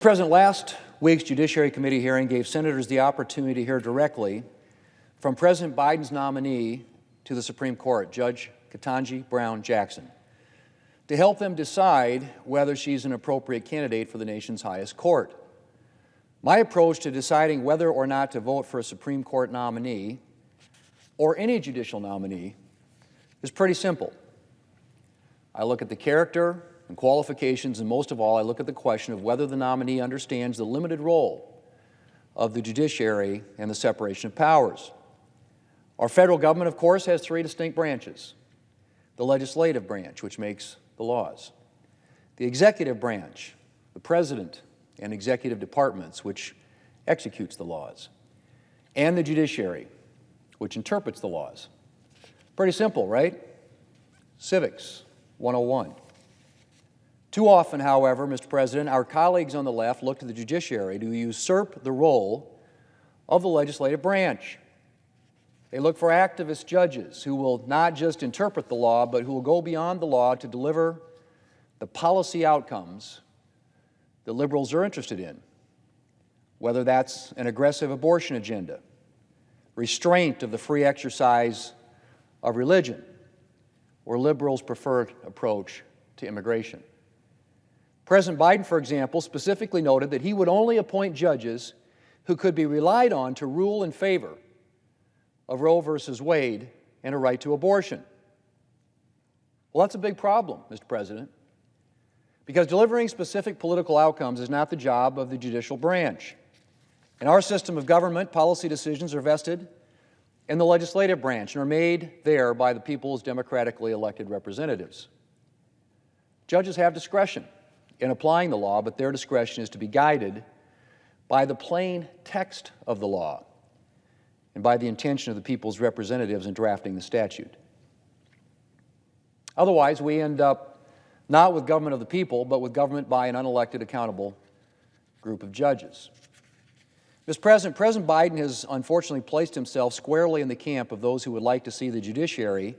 President, last week's Judiciary Committee hearing gave senators the opportunity to hear directly from President Biden's nominee to the Supreme Court, Judge Ketanji Brown Jackson, to help them decide whether she's an appropriate candidate for the nation's highest court. My approach to deciding whether or not to vote for a Supreme Court nominee or any judicial nominee is pretty simple. I look at the character and qualifications, and most of all, I look at the question of whether the nominee understands the limited role of the judiciary and the separation of powers. Our federal government, of course, has three distinct branches: the legislative branch, which makes the laws; the executive branch, the president and executive departments, which executes the laws; and the judiciary, which interprets the laws. Pretty simple, right? Civics 101. Too often, however, Mr. President, our colleagues on the left look to the judiciary to usurp the role of the legislative branch. They look for activist judges who will not just interpret the law, but who will go beyond the law to deliver the policy outcomes that liberals are interested in, whether that's an aggressive abortion agenda, restraint of the free exercise of religion, or liberals' preferred approach to immigration. President Biden, for example, specifically noted that he would only appoint judges who could be relied on to rule in favor of Roe versus Wade and a right to abortion. Well, that's a big problem, Mr. President, because delivering specific political outcomes is not the job of the judicial branch. In our system of government, policy decisions are vested in the legislative branch and are made there by the people's democratically elected representatives. Judges have discretion in applying the law, but their discretion is to be guided by the plain text of the law and by the intention of the people's representatives in drafting the statute. Otherwise, we end up not with government of the people, but with government by an unelected, accountable group of judges. Mr. President, President Biden has unfortunately placed himself squarely in the camp of those who would like to see the judiciary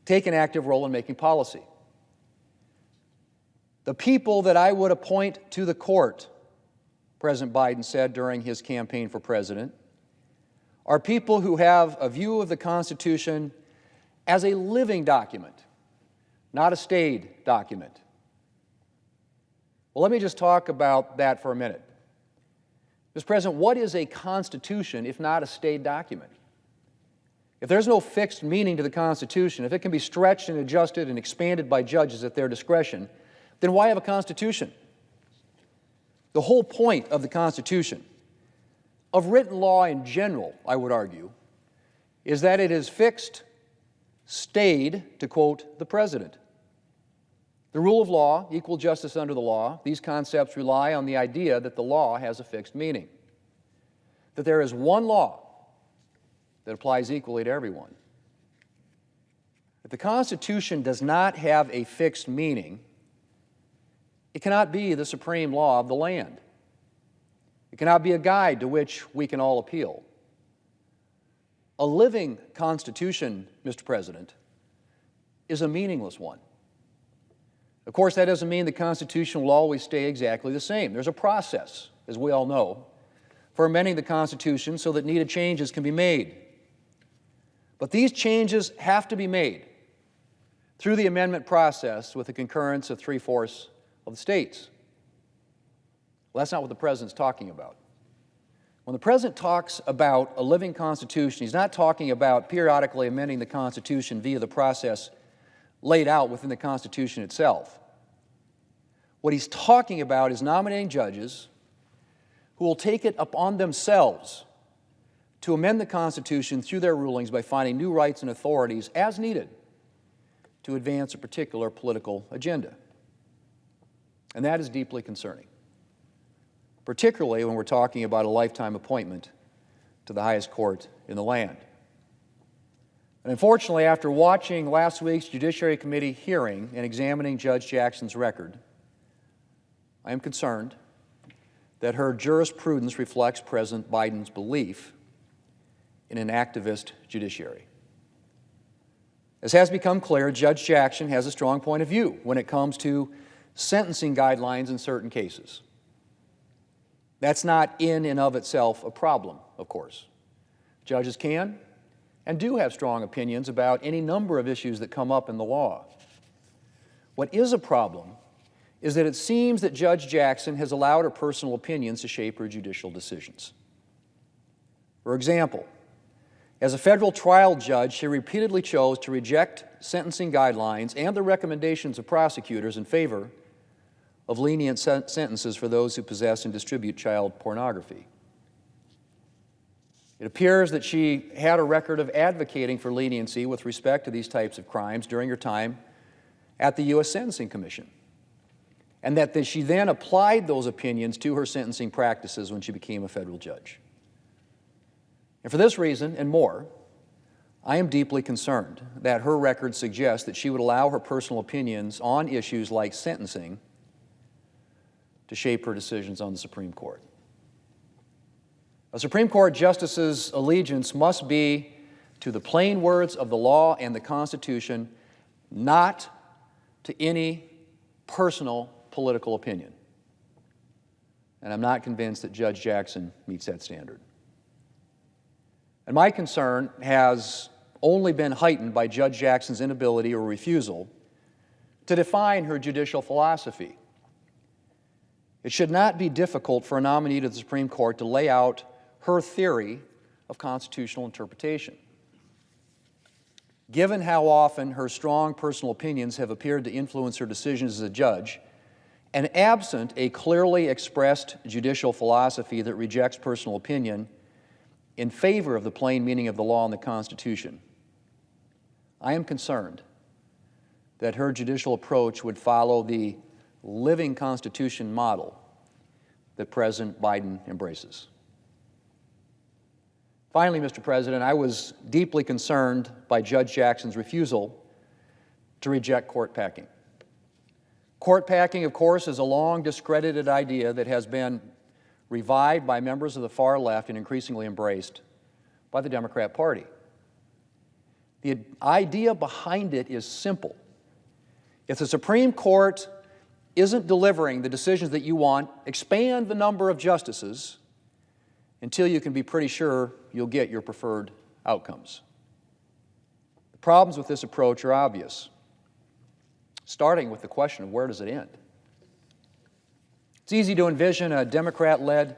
take an active role in making policy. The people that I would appoint to the court, President Biden said during his campaign for president, are people who have a view of the Constitution as a living document, not a staid document. Well, let me just talk about that for a minute. Mr. President, what is a Constitution if not a staid document? If there's no fixed meaning to the Constitution, if it can be stretched and adjusted and expanded by judges at their discretion, then why have a Constitution? The whole point of the Constitution, of written law in general, I would argue, is that it is fixed, staid, to quote the President. The rule of law, equal justice under the law, these concepts rely on the idea that the law has a fixed meaning, that there is one law that applies equally to everyone. If the Constitution does not have a fixed meaning, it cannot be the supreme law of the land. It cannot be a guide to which we can all appeal. A living Constitution, Mr. President, is a meaningless one. Of course, that doesn't mean the Constitution will always stay exactly the same. There's a process, as we all know, for amending the Constitution so that needed changes can be made. But these changes have to be made through the amendment process with the concurrence of 3/4 of the states. Well, that's not what the President's talking about. When the President talks about a living Constitution, he's not talking about periodically amending the Constitution via the process laid out within the Constitution itself. What he's talking about is nominating judges who will take it upon themselves to amend the Constitution through their rulings by finding new rights and authorities as needed to advance a particular political agenda. And that is deeply concerning, particularly when we're talking about a lifetime appointment to the highest court in the land. And unfortunately, after watching last week's Judiciary Committee hearing and examining Judge Jackson's record, I am concerned that her jurisprudence reflects President Biden's belief in an activist judiciary. As has become clear, Judge Jackson has a strong point of view when it comes to sentencing guidelines in certain cases. That's not in and of itself a problem, of course. Judges can and do have strong opinions about any number of issues that come up in the law. What is a problem is that it seems that Judge Jackson has allowed her personal opinions to shape her judicial decisions. For example, as a federal trial judge, she repeatedly chose to reject sentencing guidelines and the recommendations of prosecutors in favor of lenient sentences for those who possess and distribute child pornography. It appears that she had a record of advocating for leniency with respect to these types of crimes during her time at the U.S. Sentencing Commission, and that she then applied those opinions to her sentencing practices when she became a federal judge. And for this reason and more, I am deeply concerned that her record suggests that she would allow her personal opinions on issues like sentencing to shape her decisions on the Supreme Court. A Supreme Court justice's allegiance must be to the plain words of the law and the Constitution, not to any personal political opinion. And I'm not convinced that Judge Jackson meets that standard. And my concern has only been heightened by Judge Jackson's inability or refusal to define her judicial philosophy. It should not be difficult for a nominee to the Supreme Court to lay out her theory of constitutional interpretation. Given how often her strong personal opinions have appeared to influence her decisions as a judge, and absent a clearly expressed judicial philosophy that rejects personal opinion in favor of the plain meaning of the law and the Constitution, I am concerned that her judicial approach would follow the living Constitution model that President Biden embraces. Finally, Mr. President, I was deeply concerned by Judge Jackson's refusal to reject court packing. Court packing, of course, is a long discredited idea that has been revived by members of the far left and increasingly embraced by the Democrat Party. The idea behind it is simple. If the Supreme Court isn't delivering the decisions that you want, expand the number of justices until you can be pretty sure you'll get your preferred outcomes. The problems with this approach are obvious, starting with the question of where does it end? It's easy to envision a Democrat-led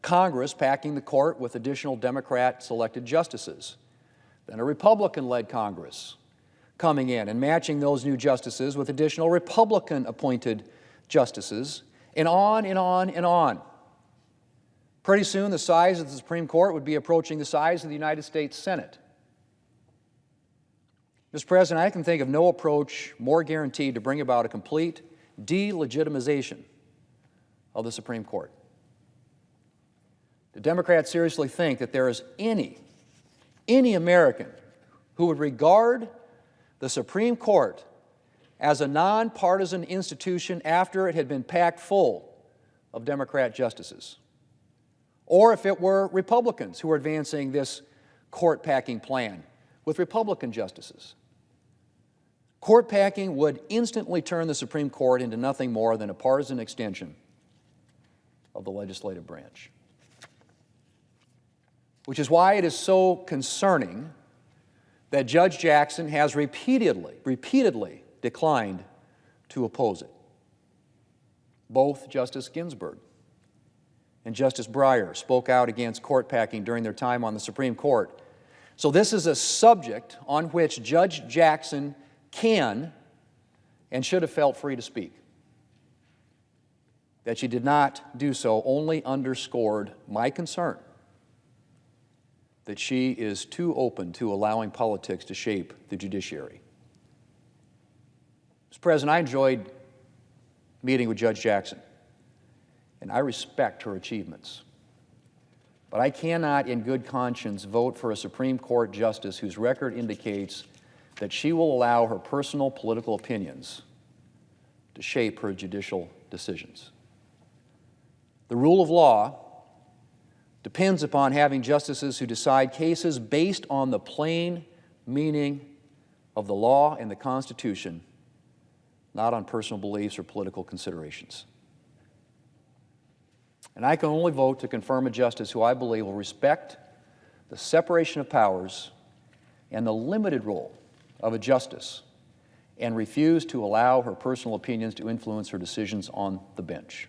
Congress packing the court with additional Democrat-selected justices, then a Republican-led Congress coming in and matching those new justices with additional Republican-appointed justices, and on and on and on. Pretty soon, the size of the Supreme Court would be approaching the size of the United States Senate. Mr. President, I can think of no approach more guaranteed to bring about a complete delegitimization of the Supreme Court. Do Democrats seriously think that there is any American who would regard the Supreme Court as a nonpartisan institution after it had been packed full of Democrat justices? Or if it were Republicans who were advancing this court packing plan with Republican justices? Court packing would instantly turn the Supreme Court into nothing more than a partisan extension of the legislative branch. Which is why it is so concerning that Judge Jackson has repeatedly declined to oppose it. Both Justice Ginsburg and Justice Breyer spoke out against court packing during their time on the Supreme Court. So this is a subject on which Judge Jackson can and should have felt free to speak. That she did not do so only underscored my concern that she is too open to allowing politics to shape the judiciary. Mr. President, I enjoyed meeting with Judge Jackson, and I respect her achievements. But I cannot in good conscience vote for a Supreme Court justice whose record indicates that she will allow her personal political opinions to shape her judicial decisions. The rule of law depends upon having justices who decide cases based on the plain meaning of the law and the Constitution, not on personal beliefs or political considerations. And I can only vote to confirm a justice who I believe will respect the separation of powers and the limited role of a justice and refuse to allow her personal opinions to influence her decisions on the bench.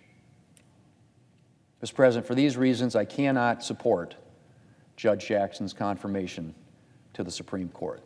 Mr. President, for these reasons, I cannot support Judge Jackson's confirmation to the Supreme Court.